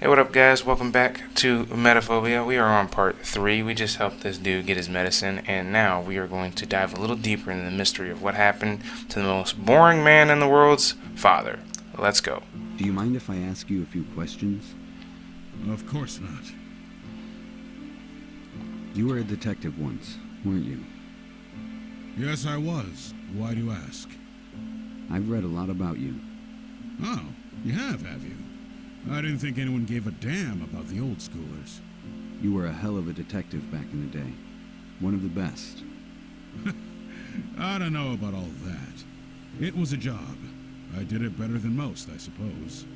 Hey, what up, guys? Welcome back to Metaphobia. We are on part 3. We just helped this dude get his medicine, and now we are going to dive a little deeper into the mystery of what happened to the most boring man in the world's father. Let's go. Do you mind if I ask you a few questions? Of course not. You were a detective once, weren't you? Yes, I was. Why do you ask? I've read a lot about you. Oh, you have you? I didn't think anyone gave a damn about the old schoolers. You were a hell of a detective back in the day. One of the best. I don't know about all that. It was a job. I did it better than most, I suppose.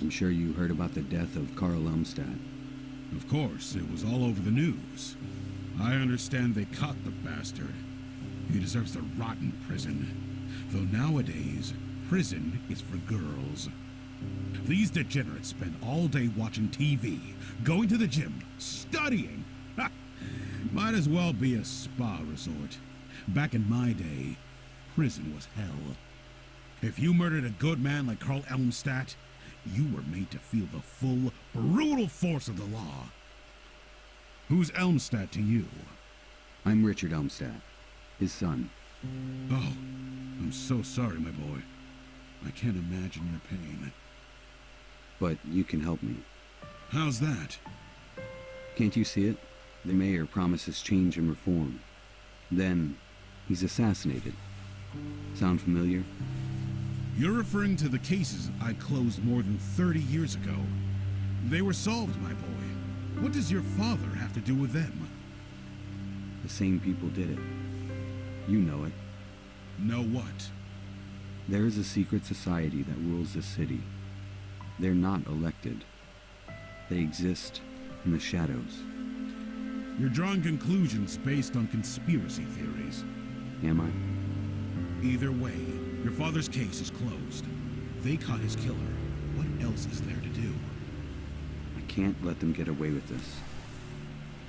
I'm sure you heard about the death of Carl Elmstadt. Of course, it was all over the news. I understand they caught the bastard. He deserves to rot in prison. Though nowadays, prison is for girls. These degenerates spend all day watching TV, going to the gym, studying. Ha! Might as well be a spa resort. Back in my day, prison was hell. If you murdered a good man like Carl Elmstadt, you were made to feel the full, brutal force of the law. Who's Elmstadt to you? I'm Richard Elmstadt, his son. Oh, I'm so sorry, my boy. I can't imagine your pain. But you can help me. How's that? Can't you see it? The mayor promises change and reform. Then, he's assassinated. Sound familiar? You're referring to the cases I closed more than 30 years ago. They were solved, my boy. What does your father have to do with them? The same people did it. You know it. Know what? There is a secret society that rules this city. They're not elected. They exist in the shadows. You're drawing conclusions based on conspiracy theories. Am I? Either way, your father's case is closed. They caught his killer. What else is there to do? I can't let them get away with this.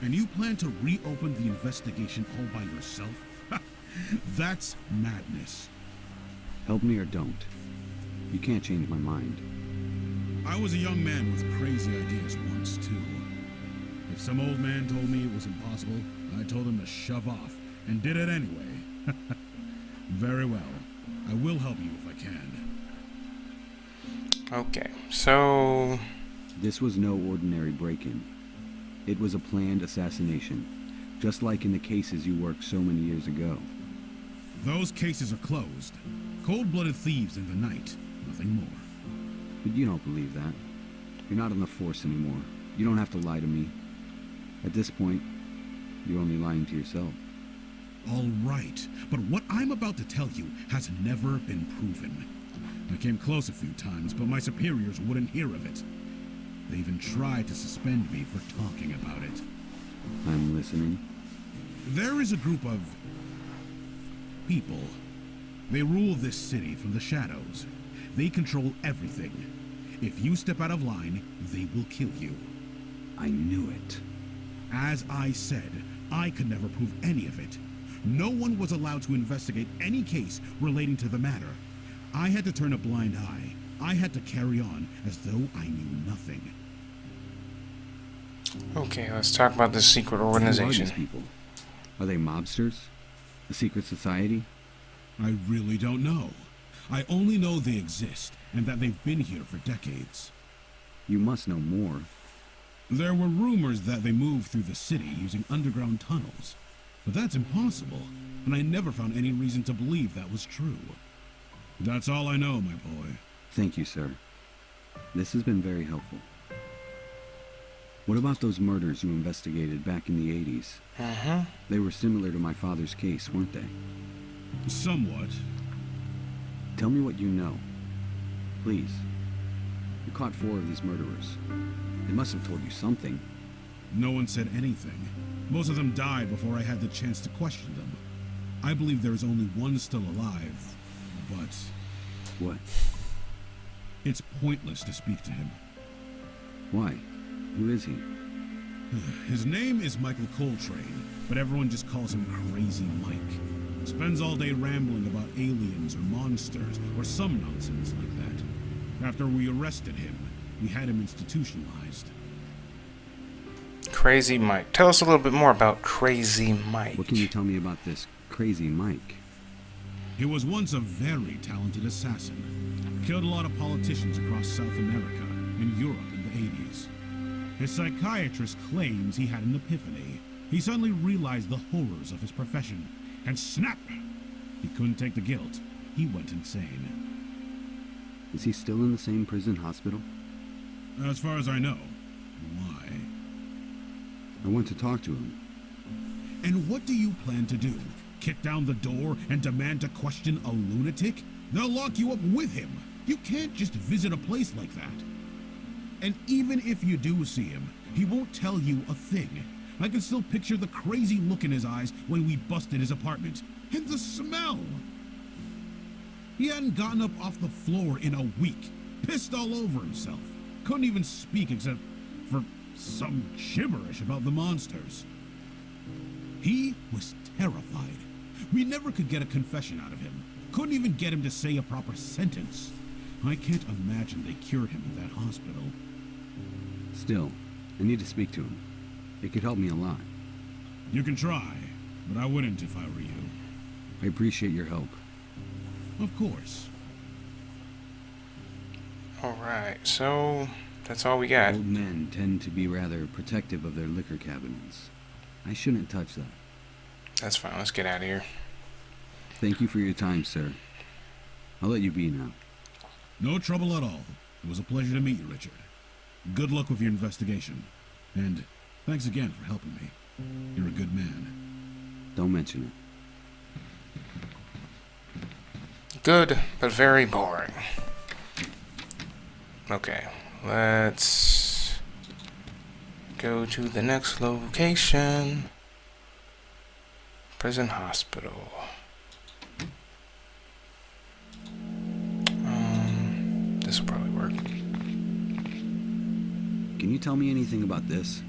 And you plan to reopen the investigation all by yourself? That's madness. Help me or don't. You can't change my mind. I was a young man with crazy ideas once, too. If some old man told me it was impossible, I told him to shove off, and did it anyway. Very well. I will help you if I can. Okay, so... This was no ordinary break-in. It was a planned assassination, just like in the cases you worked so many years ago. Those cases are closed. Cold-blooded thieves in the night. Nothing more. But you don't believe that. You're not on the force anymore. You don't have to lie to me. At this point, you're only lying to yourself. All right, but what I'm about to tell you has never been proven. I came close a few times, but my superiors wouldn't hear of it. They even tried to suspend me for talking about it. I'm listening. There is a group of... people. They rule this city from the shadows. They control everything. If you step out of line, they will kill you. I knew it. As I said, I could never prove any of it. No one was allowed to investigate any case relating to the matter. I had to turn a blind eye. I had to carry on as though I knew nothing. Okay, let's talk about this secret Who are organization. these people? Are they mobsters? A secret society? I really don't know. I only know they exist, and that they've been here for decades. You must know more. There were rumors that they moved through the city using underground tunnels. But that's impossible, and I never found any reason to believe that was true. That's all I know, my boy. Thank you, sir. This has been very helpful. What about those murders you investigated back in the 80s? They were similar to my father's case, weren't they? Somewhat. Tell me what you know. Please. You caught 4 of these murderers. They must have told you something. No one said anything. Most of them died before I had the chance to question them. I believe there is only one still alive, but... What? It's pointless to speak to him. Why? Who is he? His name is Michael Coltrane, but everyone just calls him Crazy Mike. Spends all day rambling about aliens or monsters or some nonsense like that. After we arrested him, we had him institutionalized. Crazy Mike. Tell us a little bit more about Crazy Mike. What can you tell me about this Crazy Mike? He was once a very talented assassin. Killed a lot of politicians across South America and Europe in the 80s. His psychiatrist claims he had an epiphany. He suddenly realized the horrors of his profession, and snap! He couldn't take the guilt. He went insane. Is he still in the same prison hospital? As far as I know. Why? I want to talk to him. And what do you plan to do? Kick down the door and demand to question a lunatic? They'll lock you up with him. You can't just visit a place like that. And even if you do see him, he won't tell you a thing. I can still picture the crazy look in his eyes when we busted his apartment. And the smell! He hadn't gotten up off the floor in a week. Pissed all over himself. Couldn't even speak except for some gibberish about the monsters. He was terrified. We never could get a confession out of him. Couldn't even get him to say a proper sentence. I can't imagine they cured him in that hospital. Still, I need to speak to him. It could help me a lot. You can try, but I wouldn't if I were you. I appreciate your help. Of course. Alright, so that's all we got. Old men tend to be rather protective of their liquor cabinets. I shouldn't touch that. That's fine, let's get out of here. Thank you for your time, sir. I'll let you be now. No trouble at all. It was a pleasure to meet you, Richard. Good luck with your investigation. And thanks again for helping me. You're a good man. Don't mention it. Good, but very boring. Okay, let's go to the next location. Prison hospital. This will probably work. Can you tell me anything about this?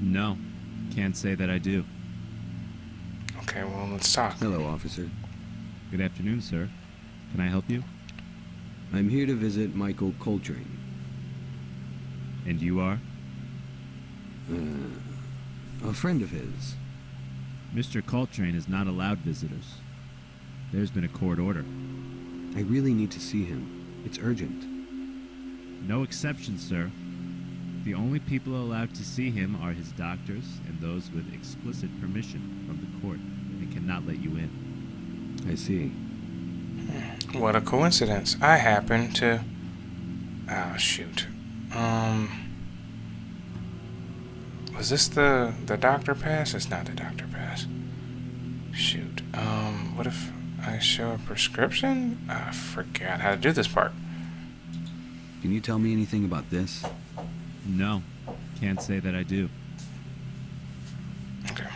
No, can't say that I do. Okay, well, let's talk. Hello, officer. Good afternoon, sir. Can I help you? I'm here to visit Michael Coltrane. And you are? A friend of his. Mr. Coltrane is not allowed visitors. There's been a court order. I really need to see him. It's urgent. No exceptions, sir. The only people allowed to see him are his doctors and those with explicit permission from the court. They cannot let you in. I see. What a coincidence. I happen to... Oh, shoot. Was this the doctor pass? It's not the doctor pass. Shoot. What if I show a prescription? I forgot how to do this part. Can you tell me anything about this? No, can't say that I do. Okay.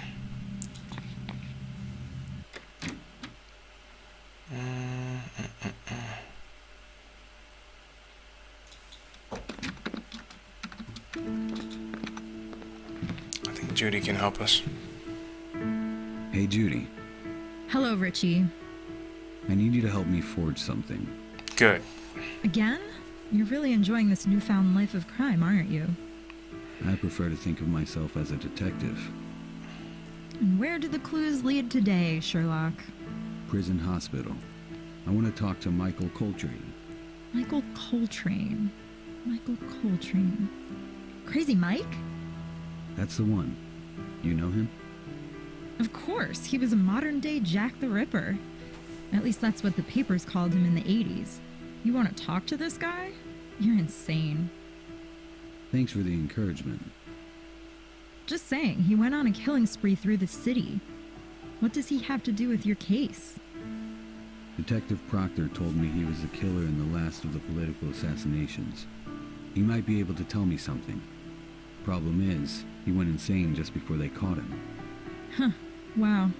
I think Judy can help us. Hey, Judy. Hello, Richie. I need you to help me forge something. Good. Again? You're really enjoying this newfound life of crime, aren't you? I prefer to think of myself as a detective. And where do the clues lead today, Sherlock? Prison hospital. I want to talk to Michael Coltrane. Michael Coltrane. Michael Coltrane. Crazy Mike? That's the one. You know him? Of course, he was a modern-day Jack the Ripper. At least that's what the papers called him in the 80s. You want to talk to this guy? You're insane. Thanks for the encouragement. Just saying, he went on a killing spree through the city. What does he have to do with your case? Detective Proctor told me he was the killer in the last of the political assassinations. He might be able to tell me something. Problem is, he went insane just before they caught him. Huh. Wow.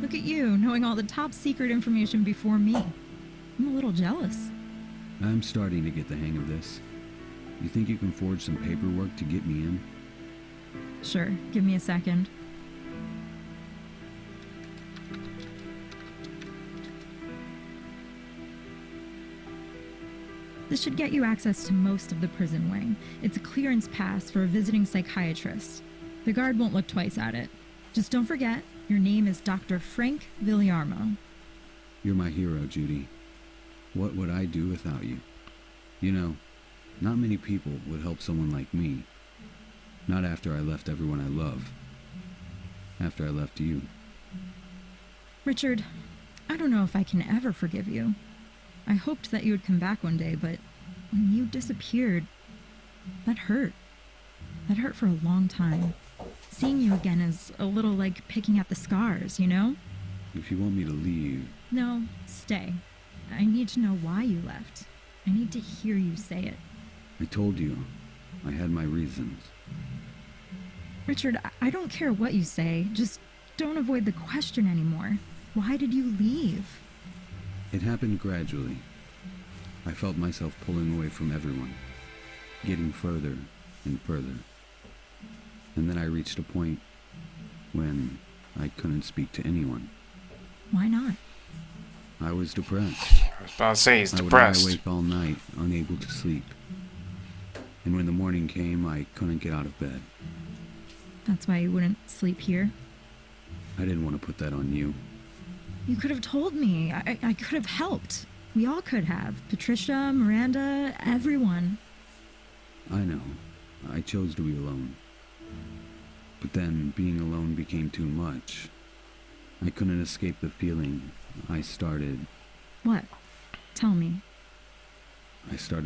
Look at you, knowing all the top secret information before me. I'm a little jealous. I'm starting to get the hang of this. You think you can forge some paperwork to get me in? Sure, give me a second. This should get you access to most of the prison wing. It's a clearance pass for a visiting psychiatrist. The guard won't look twice at it. Just don't forget, your name is Dr. Frank Villarmo. You're my hero, Judy. What would I do without you? You know, not many people would help someone like me. Not after I left everyone I love. After I left you. Richard, I don't know if I can ever forgive you. I hoped that you would come back one day, but when you disappeared, that hurt. That hurt for a long time. Seeing you again is a little like picking at the scars, you know? If you want me to leave... No, stay. I need to know why you left. I need to hear you say it. I told you, I had my reasons. Richard, I don't care what you say. Just don't avoid the question anymore. Why did you leave? It happened gradually. I felt myself pulling away from everyone, getting further and further. And then I reached a point when I couldn't speak to anyone. Why not? I was depressed. I was about to say he's I depressed. would lie awake all night, unable to sleep. And when the morning came, I couldn't get out of bed. That's why you wouldn't sleep here? I didn't want to put that on you. You could have told me. I could have helped. We all could have. Patricia, Miranda, everyone. I know. I chose to be alone. But then being alone became too much. I couldn't escape the feeling. I started What? Tell me.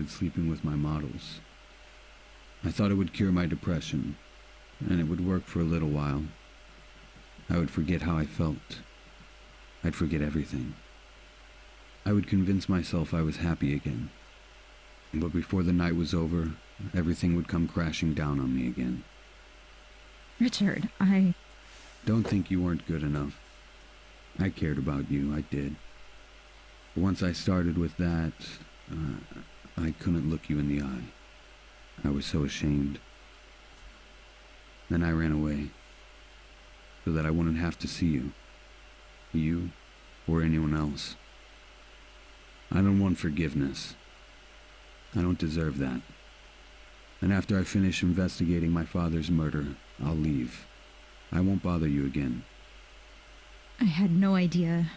sleeping with my models. I thought it would cure my depression, and it would work for a little while. I would forget how I felt. I'd forget everything. I would convince myself I was happy again. But before the night was over, everything would come crashing down on me again. Richard, Don't think you weren't good enough. I cared about you, I did. But once I started with that, I couldn't look you in the eye. I was so ashamed. Then I ran away, so that I wouldn't have to see you. You, or anyone else. I don't want forgiveness. I don't deserve that. And after I finish investigating my father's murder, I'll leave. I won't bother you again. I had no idea.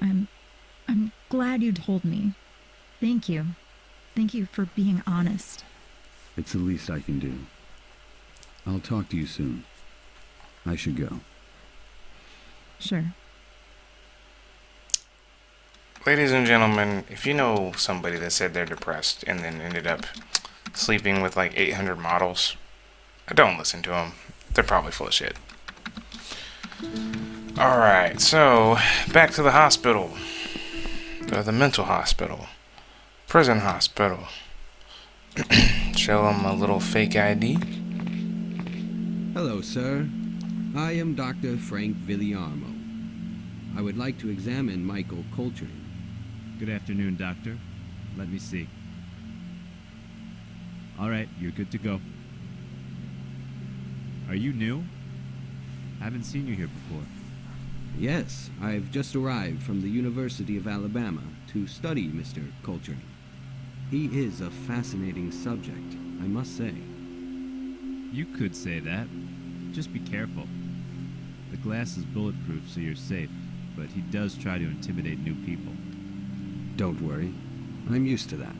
I'm glad you told me. Thank you. Thank you for being honest. It's the least I can do. I'll talk to you soon. I should go. Sure. Ladies and gentlemen, if you know somebody that said they're depressed and then ended up sleeping with like 800 models, don't listen to them. They're probably full of shit. Alright, so back to the hospital. The mental hospital. Prison hospital. Show them a little fake ID. Hello, sir. I am Dr. Frank Villarmo. I would like to examine Michael Coltrane. Good afternoon, Doctor. Let me see. All right, you're good to go. Are you new? I haven't seen you here before. Yes, I've just arrived from the University of Alabama to study Mr. Coltrane. He is a fascinating subject, I must say. You could say that. Just be careful. The glass is bulletproof, so you're safe, but he does try to intimidate new people. Don't worry. I'm used to that.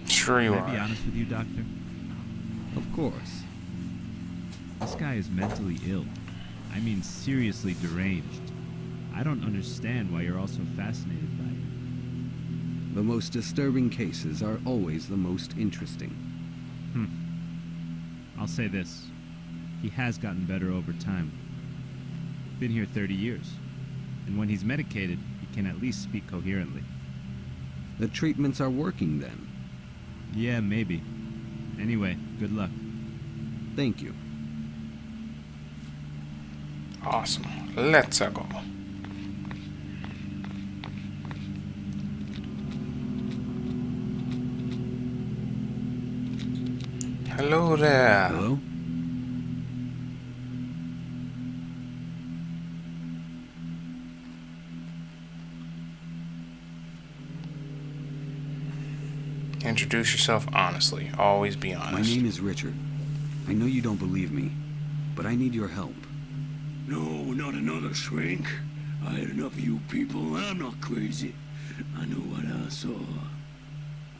Sure you Can I be are. honest with you, Doctor? Of course. This guy is mentally ill. I mean seriously deranged. I don't understand why you're all so fascinated by him. The most disturbing cases are always the most interesting. I'll say this. He has gotten better over time. Been here 30 years. And when he's medicated, he can at least speak coherently. The treatments are working then. Yeah, maybe. Anyway, good luck. Thank you. Awesome. Let's go. Hello there. Hello? Introduce yourself honestly. Always be My honest. name is Richard. I know you don't believe me, but I need your help. No, not another shrink. I had enough of you people. I'm not crazy. I know what I saw.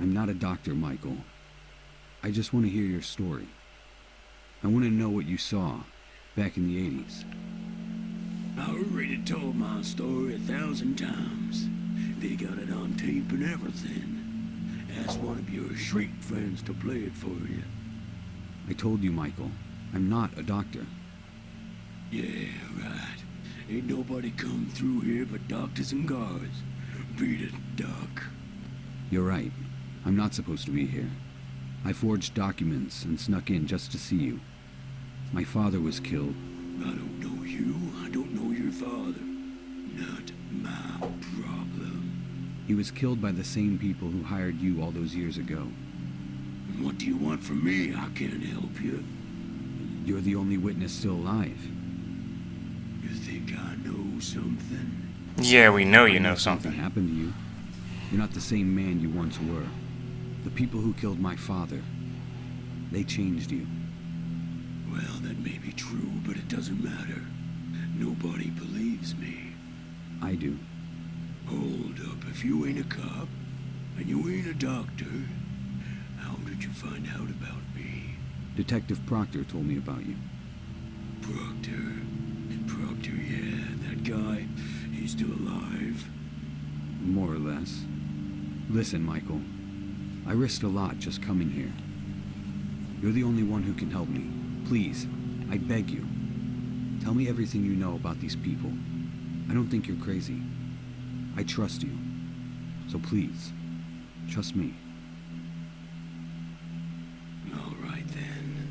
I'm not a doctor, Michael. I just want to hear your story. I want to know what you saw back in the 80s. I already told my story 1,000 times. They got it on tape and everything. Ask one of your shrink friends to play it for you. I told you, Michael, I'm not a doctor. Yeah, right. Ain't nobody come through here but doctors and guards. Beat it, Doc. You're right. I'm not supposed to be here. I forged documents and snuck in just to see you. My father was killed. I don't know you. I don't know your father. Not my problem. He was killed by the same people who hired you all those years ago. And what do you want from me? I can't help you. You're the only witness still alive. You think I know something? Yeah, we know you know Something something. happened to you. You're not the same man you once were. The people who killed my father, they changed you. Well, that may be true, but it doesn't matter. Nobody believes me. I do. Hold up, if you ain't a cop, and you ain't a doctor, how did you find out about me? Detective Proctor told me about you. Proctor, yeah, that guy, he's still alive. More or less. Listen, Michael. I risked a lot just coming here. You're the only one who can help me. Please, I beg you. Tell me everything you know about these people. I don't think you're crazy. I trust you. So please, trust me. All right then.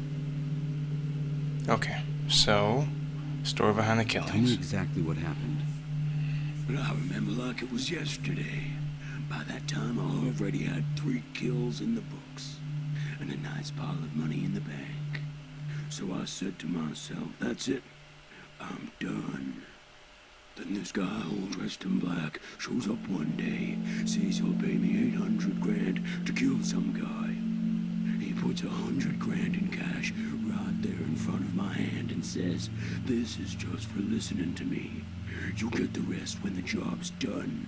Okay, so, story behind the Tell me killings. exactly what happened. But I remember like it was yesterday. By that time, I already had 3 kills in the books, and a nice pile of money in the bank. So I said to myself, that's it. I'm done. Then this guy, all dressed in black, shows up one day, says he'll pay me 800 grand to kill some guy. He puts 100 grand in cash right there in front of my hand and says, this is just for listening to me. You'll get the rest when the job's done.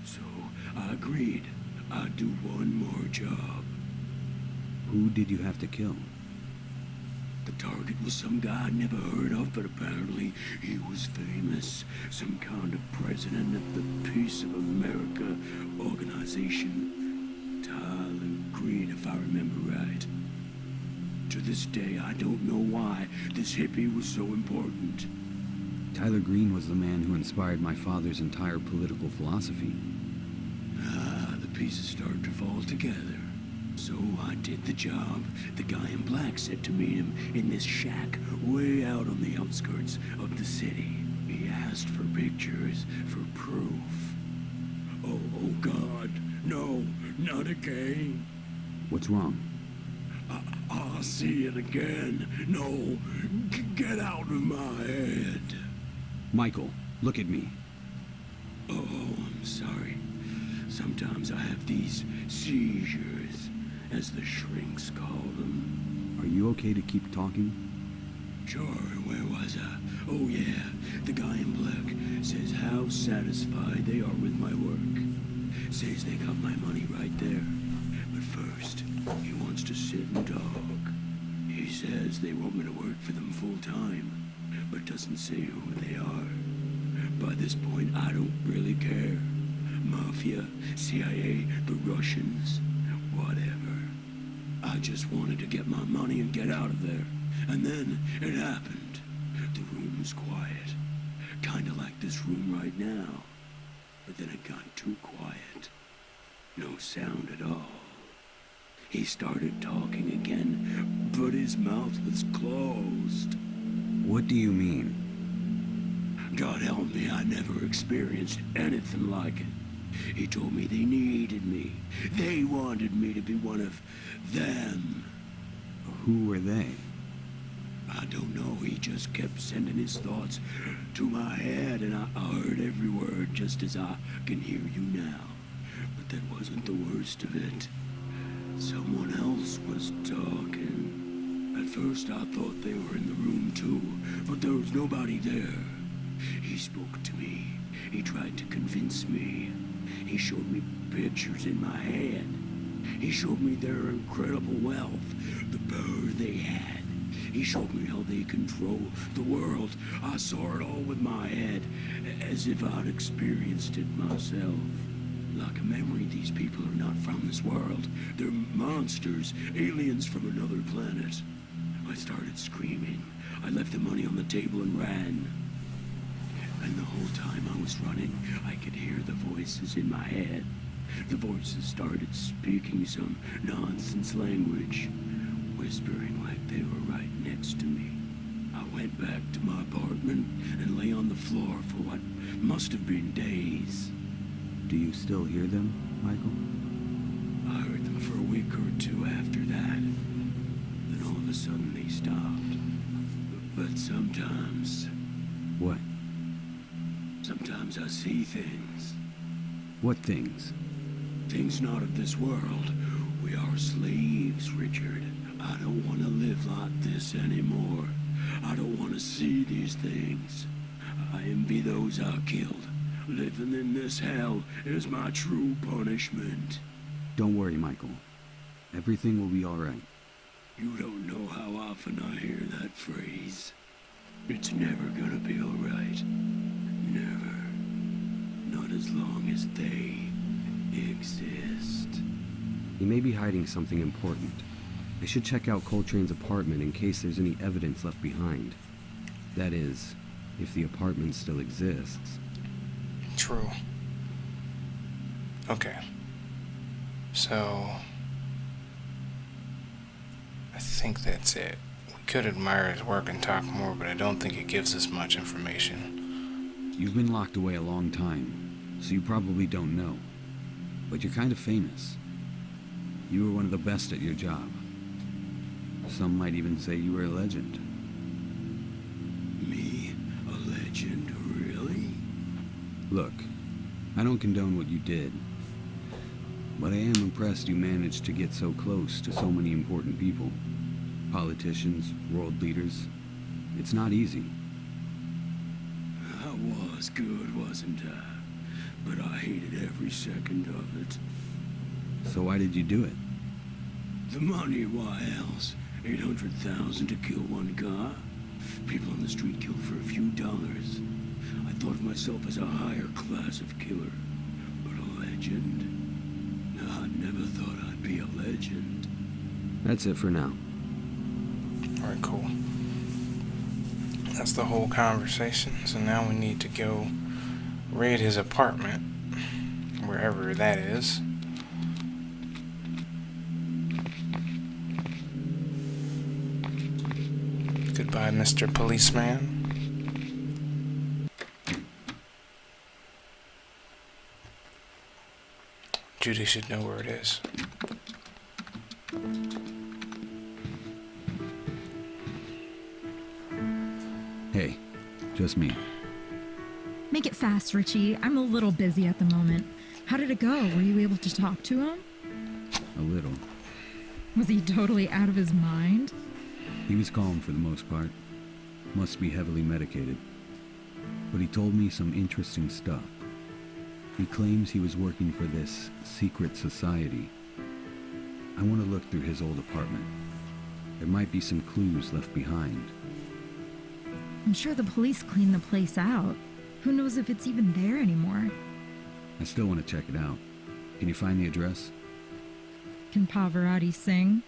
So I agreed. I'd do one more job. Who did you have to kill? The target was some guy I'd never heard of, but apparently he was famous. Some kind of president of the Peace of America organization. Tyler Green, if I remember right. To this day, I don't know why this hippie was so important. Tyler Green was the man who inspired my father's entire political philosophy. The pieces started to fall together. So I did the job. The guy in black said to meet him in this shack way out on the outskirts of the city. He asked for pictures, for proof. Oh God, no, not again. What's wrong? I'll see it again. No, get out of my head. Michael, look at me. Oh, I'm sorry. Sometimes I have these seizures, as the shrinks call them. Are you okay to keep talking? Sure, where was I? Oh yeah, the guy in black says how satisfied they are with my work. Says they got my money right there. But first, he wants to sit and talk. He says they want me to work for them full time, but doesn't say who they are. By this point, I don't really care. Mafia, CIA, the Russians, whatever. I just wanted to get my money and get out of there. And then it happened. The room was quiet. Kinda like this room right now. But then it got too quiet. No sound at all. He started talking again, but his mouth was closed. What do you mean? God help me, I never experienced anything like it. He told me they needed me. They wanted me to be one of them. Who were they? I don't know, he just kept sending his thoughts to my head, and I heard every word just as I can hear you now. But that wasn't the worst of it. Someone else was talking. At first I thought they were in the room too, but there was nobody there. He spoke to me. He tried to convince me. He showed me pictures in my head. He showed me their incredible wealth, the power they had. He showed me how they control the world. I saw it all with my head, as if I'd experienced it myself. Like a memory, these people are not from this world. They're monsters, aliens from another planet. I started screaming. I left the money on the table and ran. And the whole time I was running, I could hear the voices in my head. The voices started speaking some nonsense language, whispering like they were right next to me. I went back to my apartment and lay on the floor for what must have been days. Do you still hear them, Michael? I heard them for a week or two after that. Then all of a sudden they stopped. But sometimes... What? Sometimes I see things. What things? Things not of this world. We are slaves, Richard. I don't want to live like this anymore. I don't want to see these things. I envy those I killed. Living in this hell is my true punishment. Don't worry, Michael. Everything will be all right. You don't know how often I hear that phrase. It's never gonna be all right. Never. Not as long as they exist. He may be hiding something important. I should check out Coltrane's apartment in case there's any evidence left behind. That is, if the apartment still exists. True. Okay. So, I think that's it. We could admire his work and talk more, but I don't think it gives us much information. You've been locked away a long time, so you probably don't know. But you're kind of famous. You were one of the best at your job. Some might even say you were a legend. Me? A legend, really? Look, I don't condone what you did, but I am impressed you managed to get so close to so many important people. Politicians, world leaders. It's not easy. I was good, wasn't I? But I hated every second of it. So why did you do it? The money, why else? 800,000 to kill one guy? People on the street kill for a few dollars. I thought of myself as a higher class of killer. But a legend? No, I never thought I'd be a legend. That's it for now. Alright, cool. That's the whole conversation. So now we need to go raid his apartment, wherever that is. Goodbye, Mr. Policeman. Judy should know where it is. Hey, just me. Make it fast, Richie. I'm a little busy at the moment. How did it go? Were you able to talk to him? A little. Was he totally out of his mind? He was calm for the most part. Must be heavily medicated. But he told me some interesting stuff. He claims he was working for this secret society. I want to look through his old apartment. There might be some clues left behind. I'm sure the police cleaned the place out. Who knows if it's even there anymore? I still want to check it out. Can you find the address? Can Pavarotti sing?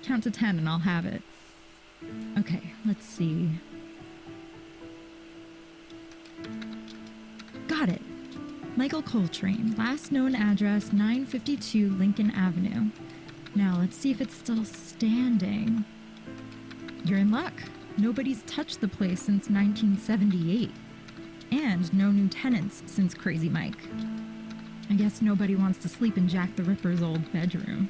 Count to 10 and I'll have it. Okay, let's see. Got it. Michael Coltrane, last known address 952 Lincoln Avenue. Now let's see if it's still standing. You're in luck. Nobody's touched the place since 1978. And no new tenants since Crazy Mike. I guess nobody wants to sleep in Jack the Ripper's old bedroom.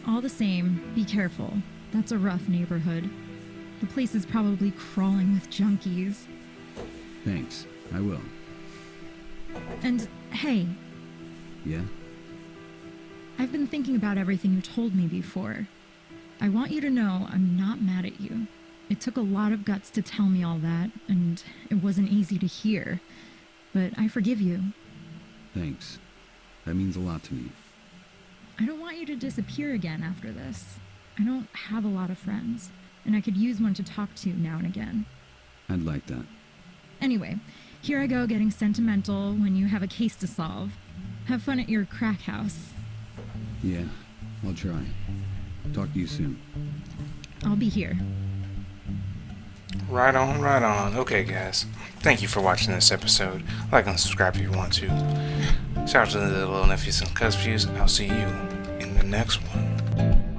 All the same, be careful. That's a rough neighborhood. The place is probably crawling with junkies. Thanks, I will. And hey, Yeah? I've been thinking about everything you told me before. I want you to know I'm not mad at you. It took a lot of guts to tell me all that, and it wasn't easy to hear. But I forgive you. Thanks. That means a lot to me. I don't want you to disappear again after this. I don't have a lot of friends, and I could use one to talk to now and again. I'd like that. Anyway, here I go getting sentimental when you have a case to solve. Have fun at your crack house. Yeah, I'll try. Talk to you soon. I'll be here. Right on, right on. Okay, guys. Thank you for watching this episode. Like and subscribe if you want to. Shout out to the little nephews and cousins. I'll see you in the next one.